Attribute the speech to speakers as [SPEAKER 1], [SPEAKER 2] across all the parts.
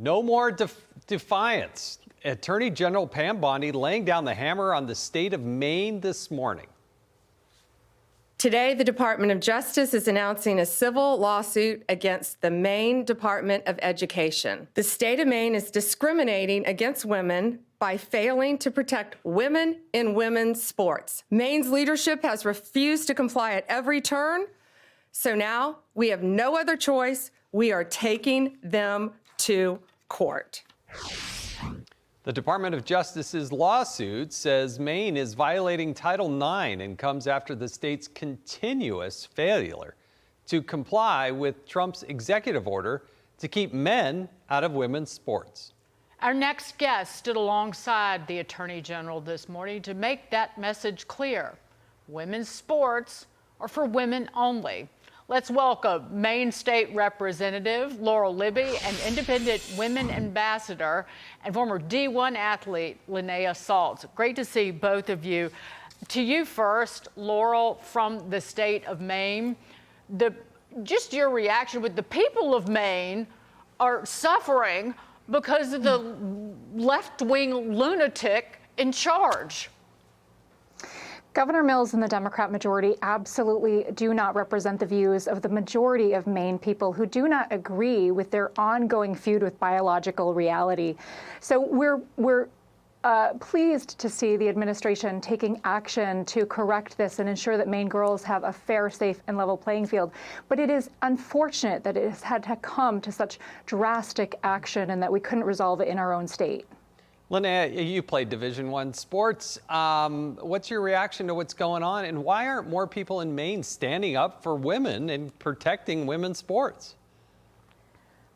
[SPEAKER 1] No more defiance. Attorney General Pam Bondi laying down the hammer on the state of Maine this morning.
[SPEAKER 2] Today, the Department of Justice is announcing a civil lawsuit against the Maine Department of Education. The state of Maine is discriminating against women by failing to protect women in women's sports. Maine's leadership has refused to comply at every turn, so now we have no other choice. We are taking them to court.
[SPEAKER 1] The Department of Justice's lawsuit says Maine is violating Title IX and comes after the state's continuous failure to comply with Trump's executive order to keep men out of women's sports.
[SPEAKER 3] Our next guest stood alongside the Attorney General this morning to make that message clear. Women's sports are for women only. Let's welcome Maine State Representative Laurel Libby and Independent Women Ambassador and former D1 athlete Linnea Saltz. Great to see both of you. To you first, Laurel, from the state of Maine. Just your reaction with the people of Maine are suffering because of the left-wing lunatic in charge.
[SPEAKER 4] Governor Mills and the Democrat majority absolutely do not represent the views of the majority of Maine people who do not agree with their ongoing feud with biological reality. So we're pleased to see the administration taking action to correct this and ensure that Maine girls have a fair, safe, and level playing field. But it is unfortunate that it has had to come to such drastic action and that we couldn't resolve it in our own state.
[SPEAKER 1] Linnea, you played Division I sports. What's your reaction to what's going on, and why aren't more people in Maine standing up for women and protecting women's sports?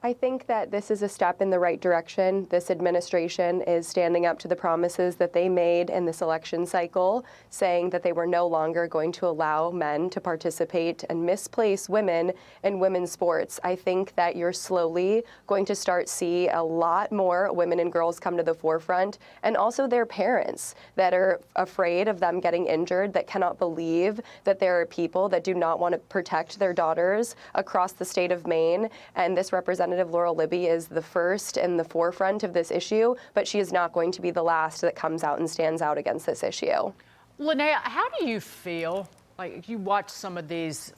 [SPEAKER 5] I think that this is a step in the right direction. This administration is standing up to the promises that they made in this election cycle, saying that they were no longer going to allow men to participate and misplace women in women's sports. I think that you're slowly going to start see a lot more women and girls come to the forefront, and also their parents that are afraid of them getting injured, that cannot believe that there are people that do not want to protect their daughters across the state of Maine. And this Representative Laurel Libby is the first in the forefront of this issue, but she is not going to be the last that comes out and stands out against this issue.
[SPEAKER 3] Linnea, how do you feel, like you watch some of these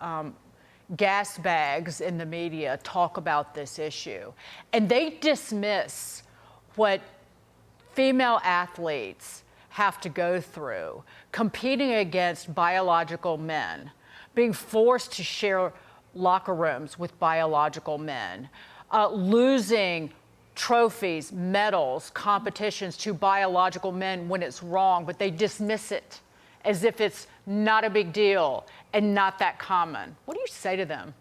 [SPEAKER 3] gas bags in the media talk about this issue, and they dismiss what female athletes have to go through, competing against biological men, being forced to share locker rooms with biological men, losing trophies, medals, competitions to biological men when it's wrong, but they dismiss it as if it's not a big deal and not that common. What do you say to them?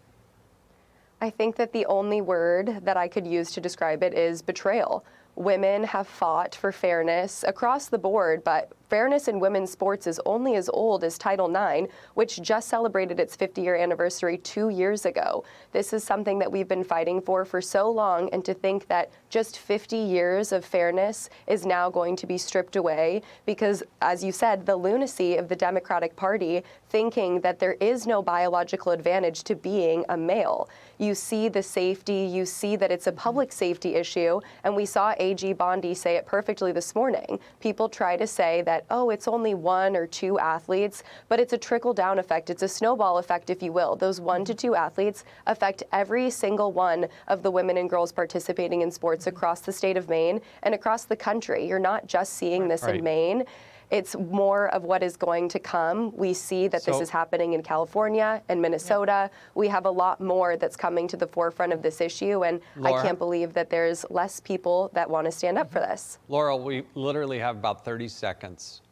[SPEAKER 5] I think that the only word that I could use to describe it is betrayal. Women have fought for fairness across the board, but fairness in women's sports is only as old as Title IX, which just celebrated its 50-year anniversary 2 years ago. This is something that we've been fighting for so long, and to think that just 50 years of fairness is now going to be stripped away because, as you said, the lunacy of the Democratic Party thinking that there is no biological advantage to being a male. You see the safety, you see that it's a public safety issue, and we saw AG Bondi say it perfectly this morning. People try to say that, oh, it's only one or two athletes, but it's a trickle-down effect. It's a snowball effect, if you will. Those 1 to 2 athletes affect every single one of the women and girls participating in sports across the state of Maine and across the country. You're not just seeing this in Maine. It's more of what is going to come. We see that this is happening in California and Minnesota. We have a lot more that's coming to the forefront of this issue, and Laura, I can't believe that there's less people that want to stand up for this.
[SPEAKER 1] Laurel, we literally have about 30 seconds.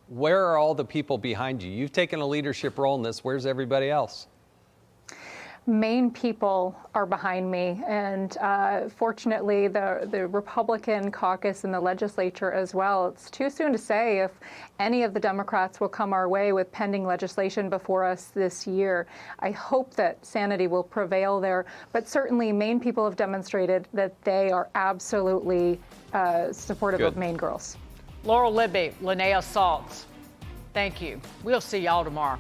[SPEAKER 1] Where are all the people behind you? You've taken a leadership role in this. Where's everybody else?
[SPEAKER 4] Maine people are behind me, and fortunately the Republican caucus in the legislature as well. It's too soon to say if any of the Democrats will come our way with pending legislation before us this year. I hope that sanity will prevail there, but certainly Maine people have demonstrated that they are absolutely supportive of Maine girls.
[SPEAKER 3] Laurel Libby, Linnea Saltz, thank you. We'll see y'all tomorrow.